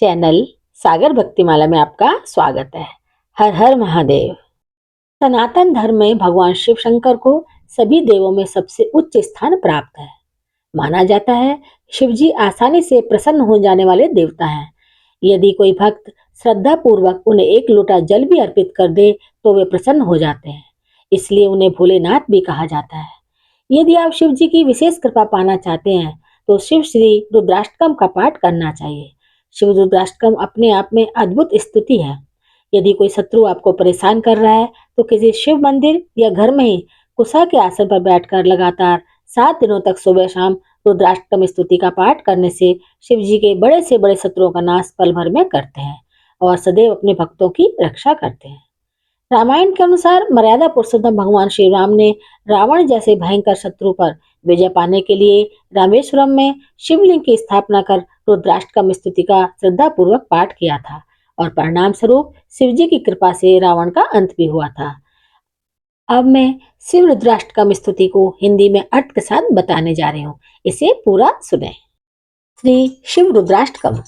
Channel सागर भक्तिमाला में आपका स्वागत है। हर हर महादेव। सनातन धर्म में भगवान शिव शंकर को सभी देवों में सबसे उच्च स्थान प्राप्त है। माना जाता है शिव जी आसानी से प्रसन्न हो जाने वाले देवता हैं। यदि कोई भक्त श्रद्धा पूर्वक उन्हें एक लोटा जल भी अर्पित कर दे तो वे प्रसन्न हो जाते हैं। इसलिए उन्हें भोलेनाथ भी कहा जाता है। यदि आप शिव जी की विशेष कृपा पाना चाहते हैं तो शिव श्री रुद्राष्टकम का पाठ करना चाहिए। शिव रुद्राष्टकम अपने आप में अद्भुत स्तुति है। यदि कोई शत्रु आपको परेशान कर रहा है तो किसी शिव मंदिर या घर में ही कुशा के आसन पर बैठकर लगातार 7 दिनों तक सुबह शाम रुद्राष्टकम स्तुति का पाठ करने से शिव जी के बड़े से बड़े शत्रुओं का नाश पल भर में करते हैं और सदैव अपने भक्तों की रक्षा करते हैं। रामायण के अनुसार मर्यादा पुरुषोत्तम भगवान श्री राम ने रावण जैसे भयंकर शत्रु पर विजय पाने के लिए रामेश्वरम में शिवलिंग की स्थापना कर रुद्राष्टकम स्तुति का श्रद्धा पूर्वक पाठ किया था और परिणाम स्वरूप शिव जी की कृपा से रावण का अंत भी हुआ था। अब मैं शिव रुद्राष्टकम स्तुति को हिंदी में अर्थ के साथ बताने जा रही हूँ। इसे पूरा सुने। श्री शिव रुद्राष्टकम।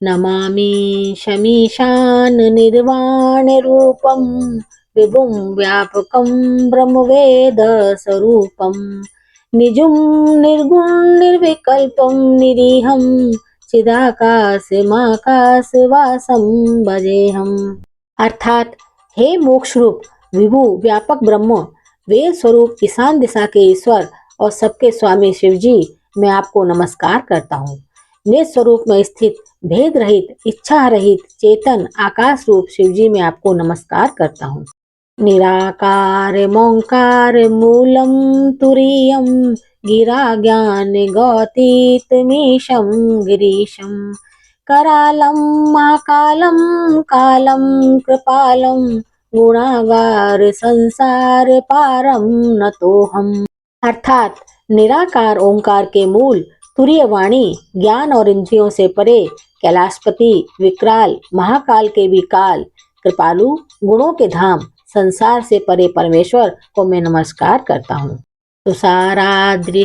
नमामि शमीशान निर्वाण रूपम विभुं व्यापकं ब्रह्मवेद स्वरूपम निजुं निर्गुण निर्विकल्पं निरीहं चिदाकाशमाकाशवासं भजेहम। अर्थात हे मोक्ष रूप विभु व्यापक ब्रह्म, वेद स्वरूप ईशान दिशा के ईश्वर और सबके स्वामी शिव जी, मैं आपको नमस्कार करता हूँ। निज स्वरूप में स्थित भेद रहित इच्छा रहित चेतन आकाश रूप शिव जी, मैं आपको नमस्कार करता हूँ। निराकार मोंकार मूलम तुरीयम गिरा ज्ञान गौतीत मीशम गिरीशम करालम महाकालम कालम कृपालम गुणागार संसार पारम नतोहम। अर्थात निराकार ओंकार के मूल, तुरीय वाणी, ज्ञान और इंद्रियों से परे, कैलाशपति, विकराल, महाकाल के भी काल, कृपालु, गुणों के धाम, संसार से परे परमेश्वर को मैं नमस्कार करता हूँ। तुषाराद्रिशंकाश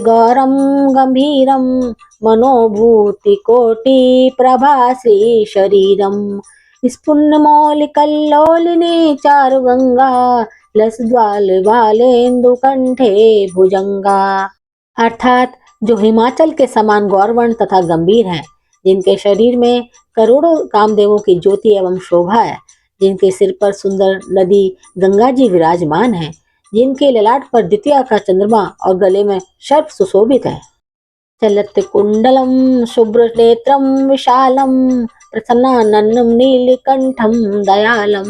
गौरम गंभीरम मनोभूति कोटि प्रभाश्री शरीरम स्पुन्न मौलिकल्लोलिनी चारुगंगा लसद्वाल बालेन्दु कंठे भुजंगा। अर्थात जो हिमाचल के समान गौरवर्ण तथा गंभीर हैं, जिनके शरीर में करोड़ों कामदेवों की ज्योति एवं शोभा है, जिनके सिर पर सुंदर नदी गंगा जी विराजमान है, जिनके ललाट पर द्वितीया का चंद्रमा और गले में सर्प सुशोभित है। चलत कुंडलम शुभ्र नेत्रम विशालम प्रसन्नानन्नम नीलकंठम दयालम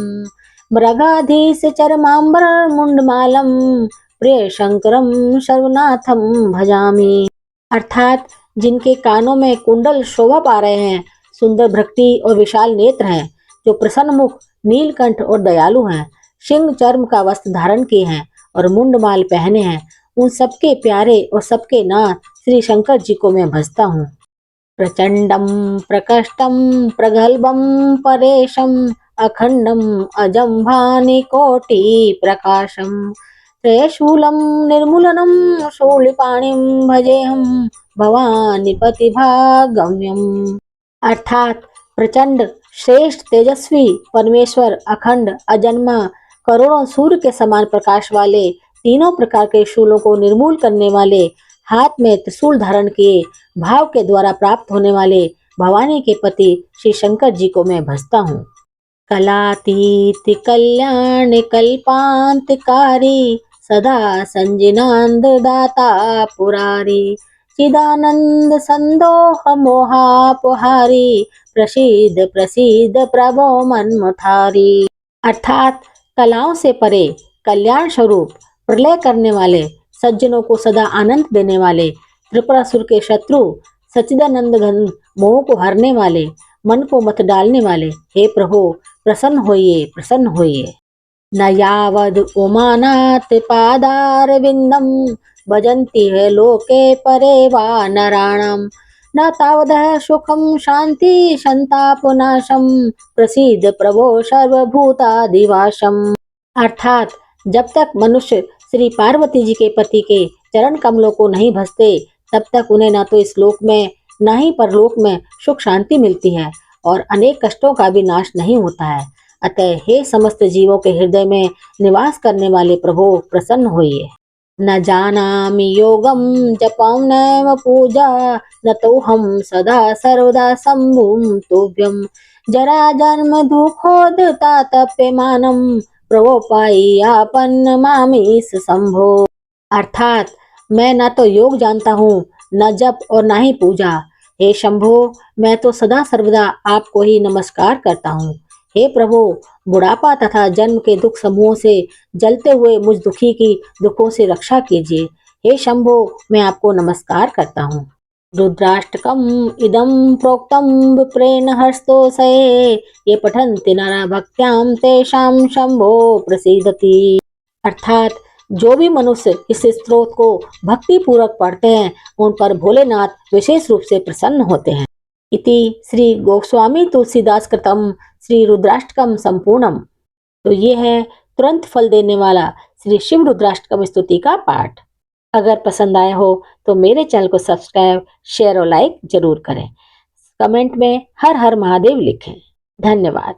मृगाधीश चरमांबर मुंडमालम प्रिय शंकरम सर्वनाथम भजामी। अर्थात जिनके कानों में कुंडल शोभा पा रहे हैं, सुंदर भ्रक्ति और विशाल नेत्र हैं, जो प्रसन्न मुख, नीलकंठ और दयालु हैं, सिंह चर्म का वस्त्र धारण किए हैं और मुंडमाल पहने हैं, उन सबके प्यारे और सबके नाथ श्री शंकर जी को मैं भजता हूँ। प्रचंडम प्रकष्टम प्रगल्भम परेशम अखंडम अजम भानि कोटि प्रकाशम त्रयशूलम निर्मूलनम शूलिपाणिम भजेहम भवानी पतिभागम्यम। अर्थात प्रचंड, श्रेष्ठ, तेजस्वी, परमेश्वर, अखंड, अजन्मा, करोड़ों सूर्य के समान प्रकाश वाले, तीनों प्रकार के शूलों को निर्मूल करने वाले, हाथ में त्रिशूल धारण किए, भाव के द्वारा प्राप्त होने वाले भवानी के पति श्री शंकर जी को मैं भजता हूँ। कलातीत कल्याण कल्पांतकारी सदा संजिनांद दाता पुरारी चिदानंद संदोह मोहापहारी प्रसिद्ध प्रसिद्ध प्रभो मनमथारी। अर्थात कलाओं से परे, कल्याण स्वरूप, प्रलय करने वाले, सज्जनों को सदा आनंद देने वाले, त्रिपुरासुर के शत्रु, सच्चिदानंद घन मोह को हरने वाले, मन को मत डालने वाले, हे प्रभु प्रसन्न होइए, प्रसन्न होइए। न यावद उमानाथ पादार विंदम भजन्ति है लोके परे वा नराणाम न तावदः सुखम शांति संतापनाशम प्रसिद्ध प्रभो सर्वभूतादिवासम। अर्थात जब तक मनुष्य श्री पार्वती जी के पति के चरण कमलों को नहीं भजते, तब तक उन्हें न तो इस लोक में न ही परलोक में सुख शांति मिलती है और अनेक कष्टों का भी नाश नहीं होता है। अतः हे समस्त जीवों के हृदय में निवास करने वाले प्रभु प्रसन्न होइए। न जानामि योगं जपं नैव पूजा न तो हम सदा सर्वदा शंभुं तुभ्यं जरा जन्म दुःखोदतातप्यमानं प्रवोपाय्यापन्न मामेश शंभो। अर्थात मैं न तो योग जानता हूँ, न जप और न ही पूजा। हे शंभो, मैं तो सदा सर्वदा आपको ही नमस्कार करता हूँ। हे प्रभु, बुढ़ापा तथा जन्म के दुख समूहों से जलते हुए मुझ दुखी की दुखों से रक्षा कीजिए। हे शंभो, मैं आपको नमस्कार करता हूँ। रुद्राष्टकम इदं प्रोक्तम विप्रेण हस्तोषये ये पठन्ति नरा भक्त्याम तेषां शंभो प्रसीदति। अर्थात जो भी मनुष्य इस स्तोत्र को भक्ति पूर्वक पढ़ते हैं उन पर भोलेनाथ विशेष रूप से प्रसन्न होते हैं। इति श्री गोस्वामी तुलसीदास कृतम श्री रुद्राष्टकम संपूर्णम। तो ये है तुरंत फल देने वाला श्री शिव रुद्राष्टकम स्तुति का पाठ। अगर पसंद आया हो तो मेरे चैनल को सब्सक्राइब, शेयर और लाइक जरूर करें। कमेंट में हर हर महादेव लिखें। धन्यवाद।